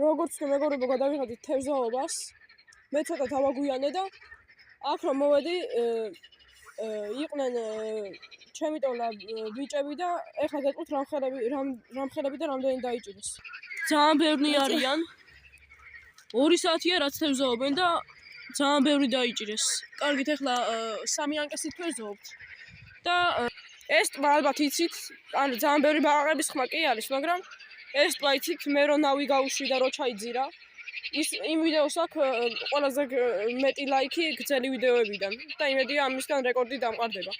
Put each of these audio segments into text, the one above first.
როგორც მეგობრებო გადავიღებთ თევზაობას, მე ცოტა დავაგვიანე და აქ რომ მოვედი იყვნენ ჩემი ტოლა ბიჭები და ეხლა გეტყვით რამხელები და რამდენი დაიჭირეს. ძალიან ბევრი არიან. 2 საათია რაც თევზაობენ და ძალიან ბევრი დაიჭირეს. კარგით, ეხლა 3 ანკესით ვეზობთ. და ეს ტბა ალბათ იცით, ანუ ძალიან ბევრი ბაყაყების ხმა კი არის, მაგრამ ეს ტბა იცით, მე რო ნავი გავუშვი და რო ჩაიძირა, იმ ვიდეოს აქვს ყველაზე მეტი ლაიქი გრძელი ვიდეოებიდან და იმედია ამისგან რეკორდი დამყარდება.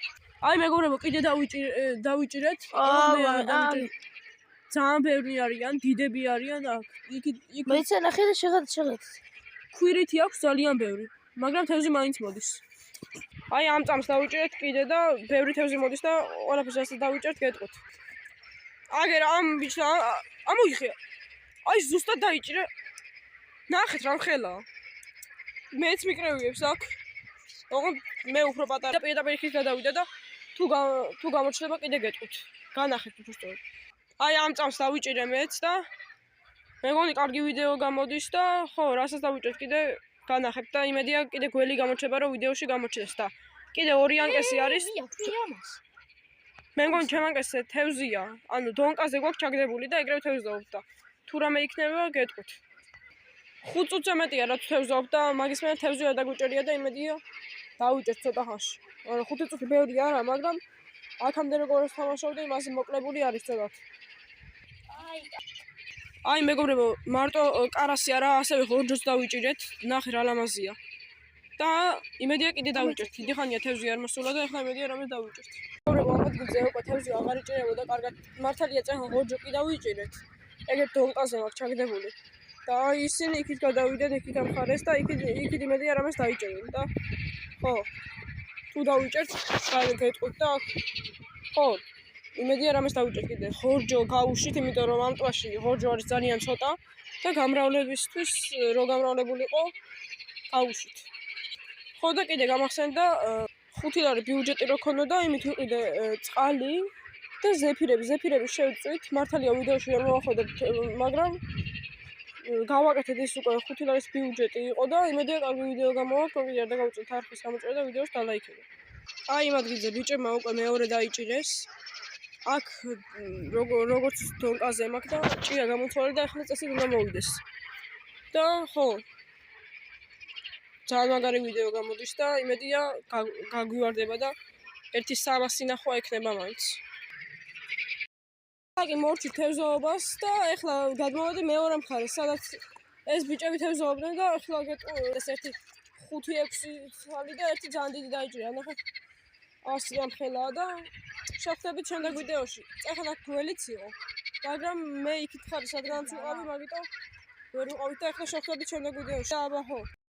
აი მეგობრებო, კიდე დავიჭირეთ. ძალიან ბევრი არიან, დიდები არიან აქ. იქ მეცე ნახე და შეღეთ. ქვირითი აქვს ძალიან ბევრი, მაგრამ თევზი მაინც მოდის. აი ამ წამს დავიჭირეთ კიდე და ბევრი თევზი მოდის და ყველაფერს ასე დავიჭერთ, გეტყვით. აგერ ამ ბიჭა ამოიხია. აი ზუსტად დაიჭირე. ნახეთ რამხელა. მეც მიკრევიებს აქ. ოღონდ მე უფრო პატარა პირდაპირ ხის გადავიდა და თუ გამოჩნდება კიდე გეტყვით. განახეთ უბრალოდ. აი ამ წამს დავიჭირე მეც და მეგონი კარგი ვიდეო გამოდის და ხო, რასაც დავიჭერთ კიდე განახეთ და იმედია კიდე გველი გამოჩება რომ ვიდეოში გამოჩნდეს და კიდე 2 ანკესი არის. მე მგონი ჩემ ანკესზე თევზია, ანუ დონკაზე გვაქვს ჩაგდებული და ეგრევე თევზაობთ და თუ რამე იქნება გეტყვით. 5 წუთზე მეტია რაც თევზაობთ და მაგის მერე თევზი არ დაგვიჭერია და იმედია დავიჭერთ ცოტა ხანში. ანუ 5 წუთი ბევრი არა, მაგრამ აქამდე როგორც თამაშობდი, იმაზე მოკლებული არის ცოტა. აი მეგობრებო, მარტო კარასი არა, ასევე ხორჯოც დავიჭირეთ, ნახე რა ლამაზია. და იმედია კიდე დავიჭერთ. დიდი ხანია თევზი არ მოსულა და ახლა იმედია რამე დავიჭერთ. მეგობრებო, ამოდგილზე უკვე თევზი აღარ იჭერებოდა, კარგად მართალია წეხან ხორჯო კი დავიჭირეთ. ეგეთ დონკაზე მაქვს ჩაგდებული. და ისინი იქით გადავიდნენ, იქით ამხარეს და იქით იმედია რამეს დაიჭერენ და ხო. თუ დავიჭერთ, გეტყვით და ხო. იმედია რამეს დავიჭერთ კიდე. ხორჯო გავუშვით, იმიტომ რომ ამ ტბაში ხორჯო არის ძალიან ცოტა და გამრავლებისთვის რო გამრავლებულიყო, გავუშვით. ხო და კიდე გამახსენდა 5 ლარი ბიუჯეტი რო ქონოდა, იმით ვიყიდე წყალი და ზეფირები შევწვით. მართალია ვიდეოში ვერ მოვახვედებთ, მაგრამ გავაკეთეთ ის უკვე 5 ლარის ბიუჯეტი იყო და იმედია კარგი ვიდეო გამოვაქვთ, კიდე არ დაგავწევთ არხის გამოწვევა და ვიდეოს დალაიქებეთ. აი იმ ადგილზე ბიჭებმა უკვე მეორე დაიჭირეს. აქ როგორც დონკაზე მაქვს და ჭია გამოთვალე და ახლა წესით უნდა მოვიდეს. და ხო. ძალიან მაგარი ვიდეო გამოდის და იმედია გაგვივარდება და 1-300 ნახვა ექნება მაინც. აი მორჩი თევზაობას და ახლა გადმოვედი მეორე მხარეს, სადაც ეს ბიჭები თევზაობდნენ და ახლა ეს ერთი 5-6 თვალი და ერთი ძალიან დიდი დაიჭირა. ნახეთ. ასი ამხელაა და შევხვდებით შემდეგ ვიდეოში. ეხლა აქ გველიც იყო, მაგრამ მე იქით ხარ სადღანაც ვიყავი, მაგიტომ ვერ ვიყავით და ახლა შევხვდებით შემდეგ ვიდეოში. აბა ხო.